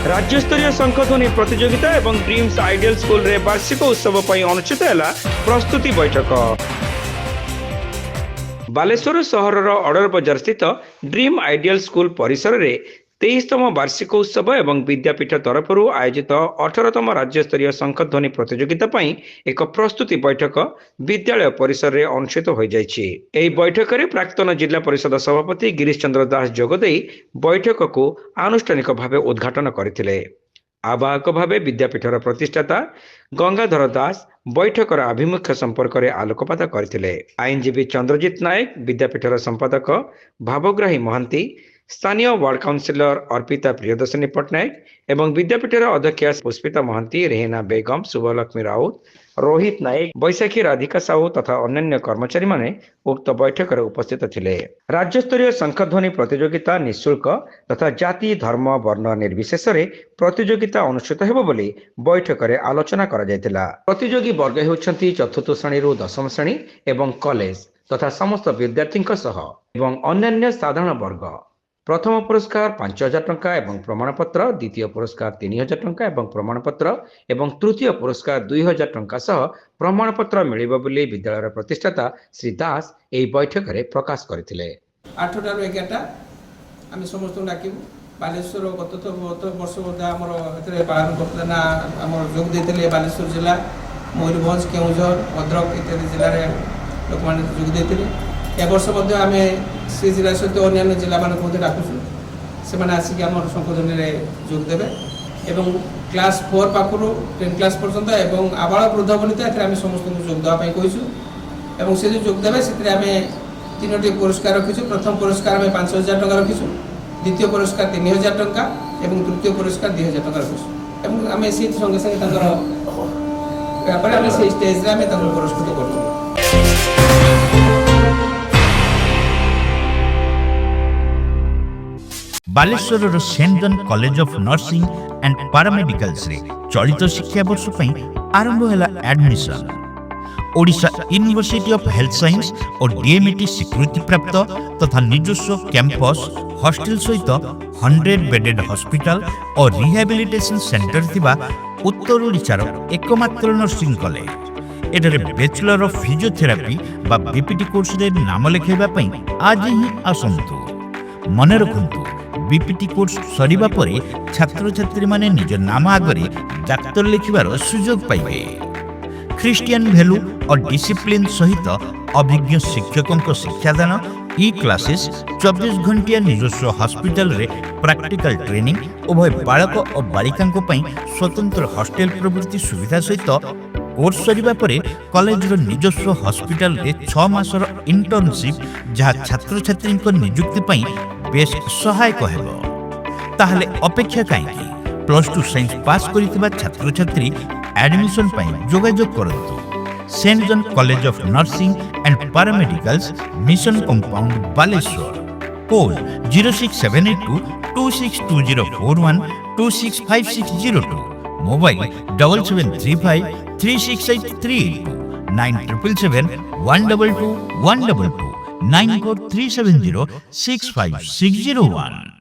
राज्यस्तरीय शंखध्वनि प्रतियोगिता एवं ड्रीम्स आइडियल स्कूल रे वार्षिक उत्सव पर अनुष्ठित है प्रस्तुति बैठक। बालेश्वर सहर अडर बजार स्थित ड्रीम आइडियल स्कूल परिसर रे 23तम वार्षिक उत्सव एवं विद्यापीठ तरफ आयोजित 18तम राज्यस्तरीय शंखध्वनि प्रतियोगिता पई एक प्रस्तुति बैठक विद्यालय परिसर रे अनुष्ठित हो जाइछि। एही बैठक रे प्राक्तन जिला परिषद सभापति गिरीश चंद्र दास जोगदेई बैठक को आनुष्ठानिक भावे उद्घाटन करथिले। आवाहक भावे विद्यापीठर प्रतिष्ठाता गंगाधर दास बैठकर आभिमुख्य संपर्क में आलोकपात करथिले। आईनजीवी चंद्रजीत नायक, विद्यापीठर संपादक भावग्राही महांती, स्थानीय वार्ड काउंसिलर अर्पिता प्रियदर्शनी पट्टनायक एवं विद्यापीठर अध्यक्ष पुष्पिता महांती, रेहना बेगम, शुभलक्ष्मी राउत, रोहित नायक, बैशाखी राधिका साहू तथा अन्य कर्मचारी माने उक्त बैठक में उपस्थित थिले। राज्यस्तरीय शंखध्वनि प्रतियोगिता निःशुल्क तथा जाति धर्म वर्ण निर्विशेष प्रतियोगिता अनुष्ठित हेबो बोली बैठक में आलोचना करा जायतिला। प्रतियोगी वर्ग हेउछंती चतुर्थ श्रेणी रु दशम श्रेणी एवं कॉलेज तथा समस्त विद्यार्थी सह एवं अन्य साधारण वर्ग। प्रथम पुरस्कार 5,000 टंका एवं प्रमाणपत्र, द्वितीय पुरस्कार 3,000 टंका एवं प्रमाणपत्र एवं तृतीय पुरस्कार 2,000 टंका सह प्रमाणपत्र मिलिबो बोली विद्यालयर प्रतिष्ठाता श्री दास एही बैठक रे प्रकाश करथिले। 8 टा 11 आमे समस्त डाकिबु। बालेश्वर गत वर्ष बोधा हमर एतरे पालन करथला ना हमर जोग देथिले बालेश्वर जिला, मयूरभंज, केउझर, भद्रक इत्यादि जिल्ला रे लोक माने जोग देथिले। ए वर्ष मध्य आमे से जिला सहित अन्य जिला मान डाकुछु से माने आसिक हमर संशोधन रे जोग देबे एवं क्लास 4 पाखरु 10 क्लास पर्यंत एवं आबाल वृद्ध वनिता एतरे आमे समस्त जोग देबा पई कहिछु एवं से जो जोग देबे सेतरे आमे 3टी पुरस्कार रखिछु। प्रथम पुरस्कार आमे 5,000 टका रखिछु, द्वितीय पुरस्कार 3,000 टका एवं तृतीय पुरस्कार 2,000 टका रखिछु एवं आमे से संगे संगे तंगर व्यापार आमे से स्टेज रे आमे तंगर पुरस्कृत करछु। Baleshwar saint John college of nursing and paramedicals रे चलित शिक्षा वर्ष पई आरंभ हैला admission. Odisha university of health science और डीएमईटी स्वीकृति प्राप्त तथा निजस्व कैंपस हॉस्टल सहित 100 बेडेड हॉस्पिटल और रिहैबिलिटेशन सेंटर थिबा उत्तर ओडिशार एकमात्र नर्सिंग कॉलेज। एठारे बैचलर ऑफ फिजियोथेरापी बा बीपीटी कोर्स रे नाम लेखाइबा पई आज ही आसंतु। मने रखंतु बीपीटी कोर्स सरीबा परे छात्र छात्री माने निज नाम आगरे डाक्टर लिखिबार सुयोग पाइबे। ख्रिस्टियन वैल्यू और डिसिप्लिन सहित अभिज्ञ शिक्षकों शिक्षादान ई क्लासेस 24 घंटिया निजस्व हॉस्पिटल रे प्रैक्टिकल ट्रेनिंग उभय बालक और बालिका स्वतंत्र हॉस्टेल प्रवृत्ति सुविधा सहित कोर्स सरीबा परे कॉलेज रो निजस्व हॉस्पिटल रे 6 मासर इंटर्नशिप जहाँ छात्र छात्री नियुक्ति पई बेस सहायक हेबो। ताहले अपेक्षा काईकि +2 साइंस पास करितबा छात्र छात्री एडमिशन पई जोगाजोग करंतु। Saint John college of nursing and paramedicals, mission compound, Baleswar. Code 06782 262041 265602, mobile 7735 368 977 122 122 94370 65601।